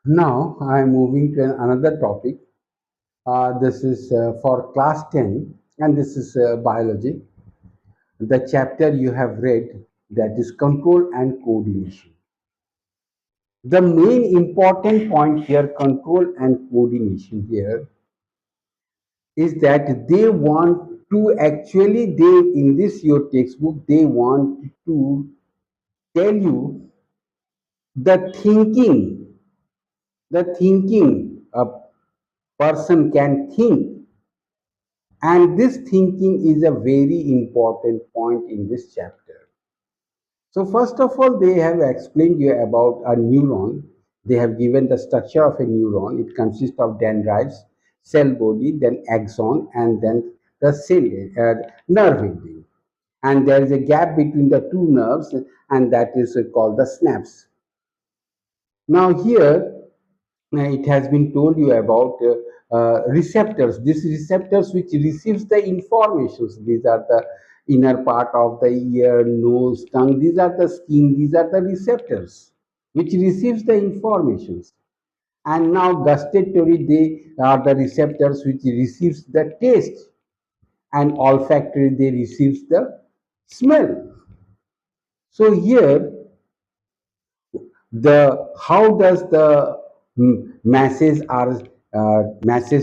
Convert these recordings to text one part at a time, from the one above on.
Now I am moving to another topic. This is for class 10 and this is biology. The chapter you have read, that is control and coordination. The main important point here, control and coordination here, is that they want to actually, they in this your textbook, they want to tell you the thinking a person can think. And this thinking is a very important point in this chapter. So first of all, they have explained you about a neuron. They have given the structure of a neuron. It consists of dendrites, cell body, then axon, and then the cell, nerve ending. And there is a gap between the two nerves, and that is called the synapse. Now here, it has been told you about receptors. These receptors which receives the informations. These are the inner part of the ear, nose, tongue. These are the skin. These are the receptors which receives the informations. And now gustatory, they are the receptors which receives the taste, and olfactory, they receives the smell. So here, the how does the masses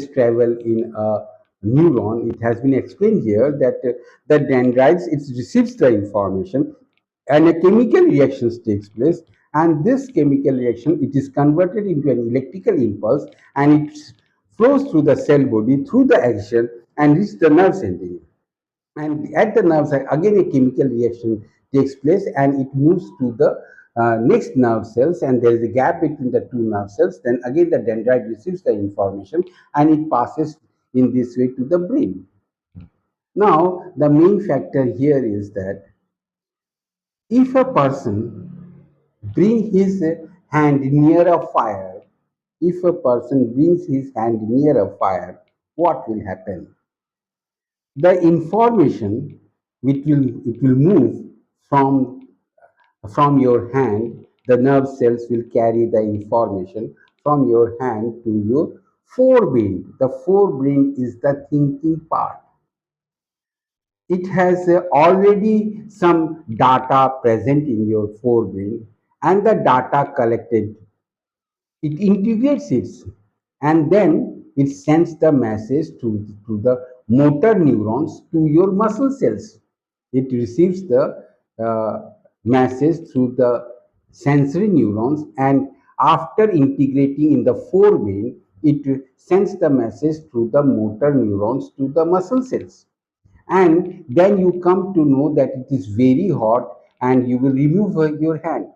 travel in a neuron? It has been explained here that the dendrites, it receives the information and a chemical reaction takes place, and this chemical reaction, it is converted into an electrical impulse, and it flows through the cell body through the action and reaches the nerve ending. And at the nerve site, again a chemical reaction takes place, and it moves to the next nerve cells, and there is a gap between the two nerve cells. Then again the dendrite receives the information, and it passes in this way to the brain. Now the main factor here is that if a person bring his hand near a fire, if a person brings his hand near a fire, what will happen? The information which will move from your hand. The nerve cells will carry the information from your hand to your forebrain. The forebrain is the thinking part. It has already some data present in your forebrain, and the data collected, it integrates it, and then it sends the message to the motor neurons, to your muscle cells. It receives the message through the sensory neurons, and after integrating in the forebrain, it sends the message through the motor neurons to the muscle cells. And then you come to know that it is very hot, and you will remove your hand.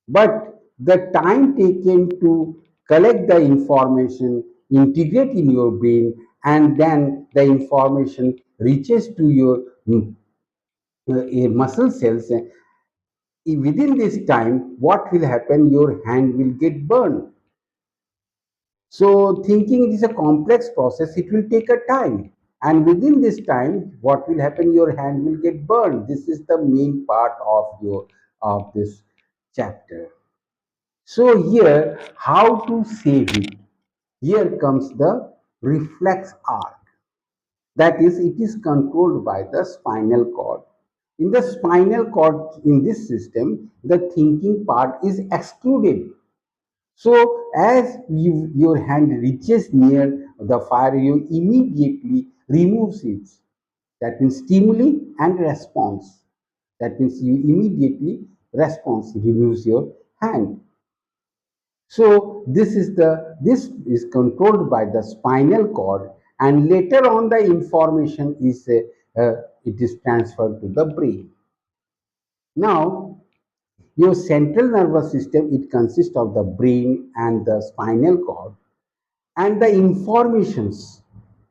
But the time taken to collect the information, integrate in your brain, and then the information reaches to your muscle cells, within this time, what will happen? Your hand will get burned. So thinking, it is a complex process. It will take a time. And within this time, what will happen? Your hand will get burned. This is the main part of this chapter. So here, how to save it? Here comes the reflex arc. That is, it is controlled by the spinal cord. In the spinal cord, in this system, the thinking part is excluded. So as your hand reaches near the fire, you immediately removes it. That means stimuli and response. That means you immediately response, removes your hand. So this is controlled by the spinal cord, and later on the information is it is transferred to the brain. Now your central nervous system, it consists of the brain and the spinal cord, and the informations,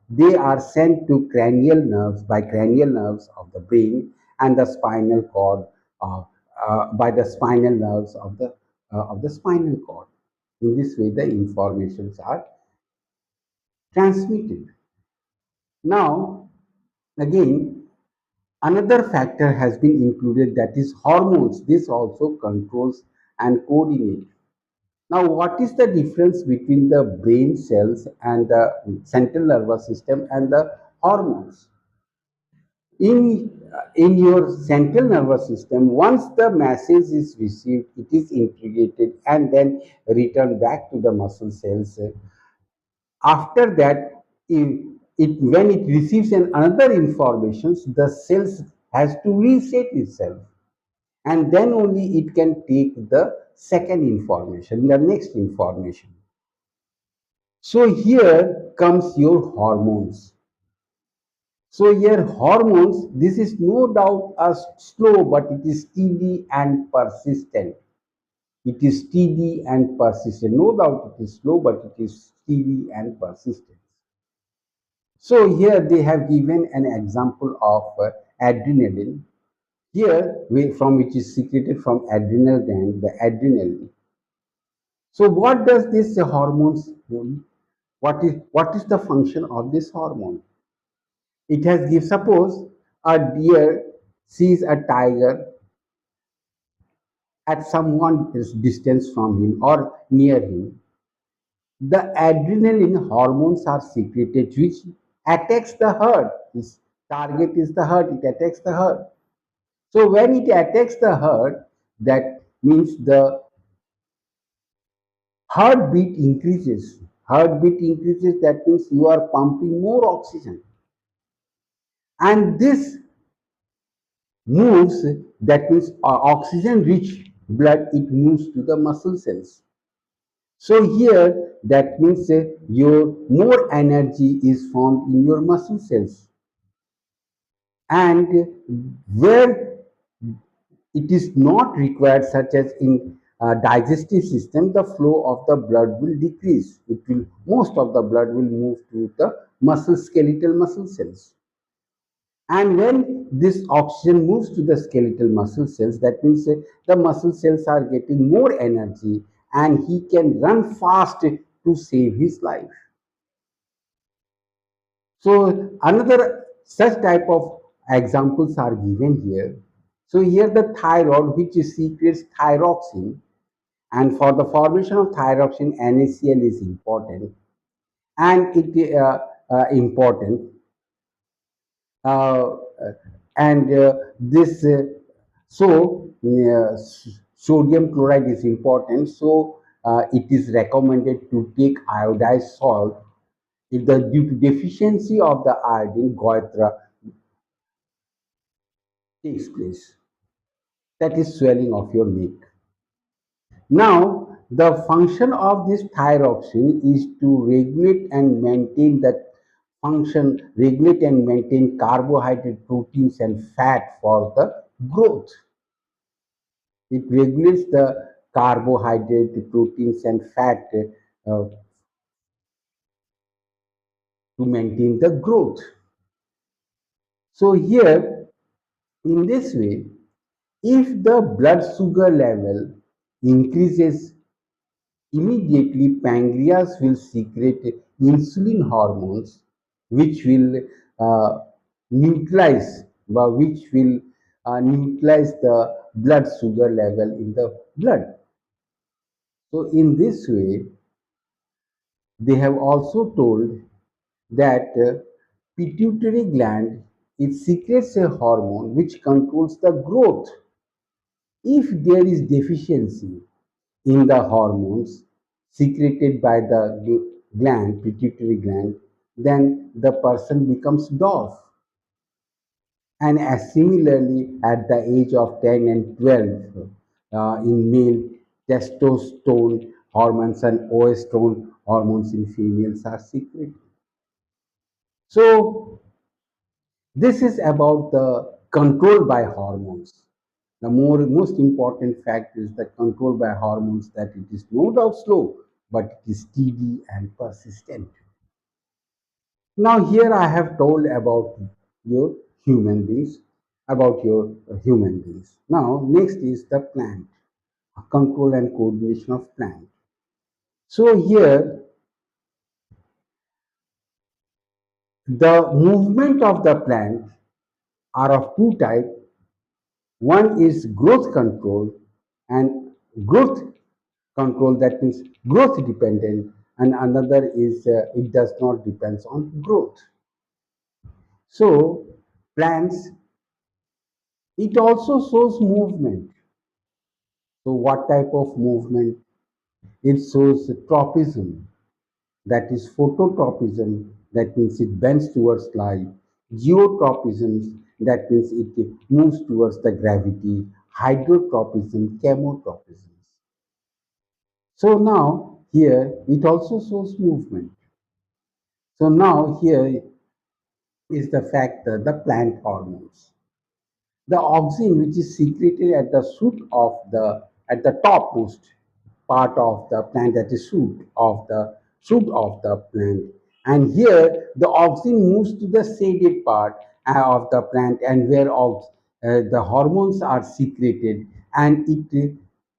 they are sent to cranial nerves by cranial nerves of the brain, and the spinal cord by the spinal nerves of the spinal cord. In this way the informations are transmitted. Now again, another factor has been included, that is hormones. This also controls and coordinates. Now, what is the difference between the brain cells and the central nervous system and the hormones? In your central nervous system, once the message is received, it is integrated and then returned back to the muscle cells. After that, when it receives another information, the cells has to reset itself, and then only it can take the second information, the next information. So here comes your hormones. So your hormones, this is no doubt a slow, but it is steady and persistent. It is steady and persistent. No doubt it is slow, but it is steady and persistent. So here they have given an example of adrenaline. Here, from which is secreted from adrenal gland, the adrenaline. So what does this hormones do? What is the function of this hormone? It has give, suppose a deer sees a tiger at someone distance from him or near him. The adrenaline hormones are secreted, which attacks the herd. Its target is the herd. It attacks the herd. So when it attacks the herd, that means the heartbeat increases. Heartbeat increases. That means you are pumping more oxygen, and this moves, that means oxygen rich blood, it moves to the muscle cells. So here that means your more energy is found in your muscle cells, and where it is not required, such as in digestive system, the flow of the blood will decrease. It will, most of the blood will move to the muscle, skeletal muscle cells. And when this oxygen moves to the skeletal muscle cells, that means the muscle cells are getting more energy and he can run fast to save his life. So another such type of examples are given here. So here the thyroid, which secretes thyroxine, and for the formation of thyroxine, NaCl is important, and it important uh, and this so sodium chloride is important, so it is recommended to take iodized salt if the due to deficiency of the iodine goitre takes place, that is swelling of your neck. Now the function of this thyroxine is to regulate and maintain the function, regulate and maintain carbohydrate, proteins and fat for the growth. It regulates the carbohydrate, proteins, and fat to maintain the growth. So here, in this way, if the blood sugar level increases, immediately pancreas will secrete insulin hormones, which will uh, neutralize, which will neutralize the blood sugar level in the blood. So in this way, they have also told that pituitary gland, it secretes a hormone which controls the growth. If there is deficiency in the hormones secreted by the gland, pituitary gland, then the person becomes dwarf. And as similarly, at the age of 10 and 12, in male, testosterone hormones and oestrone hormones in females are secreted. So this is about the control by hormones. The most important fact is the control by hormones, that it is no doubt slow, but it is steady and persistent. Now here I have told about your human beings, about your human beings. Now next is the plant, control and coordination of plant. So here the movement of the plant are of two types. One is growth control and growth control, that means growth dependent, and another is it does not depends on growth. So plants, it also shows movement. So what type of movement? It shows tropism, that is phototropism, that means it bends towards light. Geotropism, that means it moves towards the gravity. Hydrotropism, chemotropism. So now here it also shows movement. So now here is the factor, the plant hormones. The auxin, which is secreted at the shoot of the at the topmost part of the plant, that is shoot of the plant, and here the auxin moves to the shaded part of the plant, and where the hormones are secreted, and it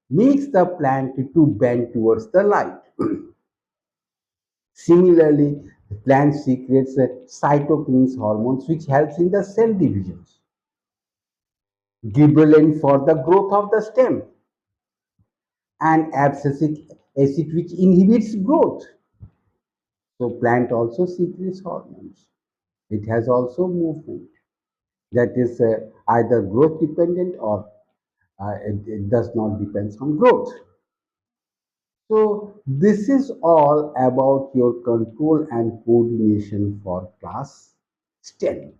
makes the plant to bend towards the light. Similarly, the plant secretes cytokines hormones, which helps in the cell divisions, gibberellin for the growth of the stem, and abscisic acid, which inhibits growth. So plant also secretes hormones. It has also movement, that is either growth dependent or it does not depend on growth. So this is all about your control and coordination for class 10.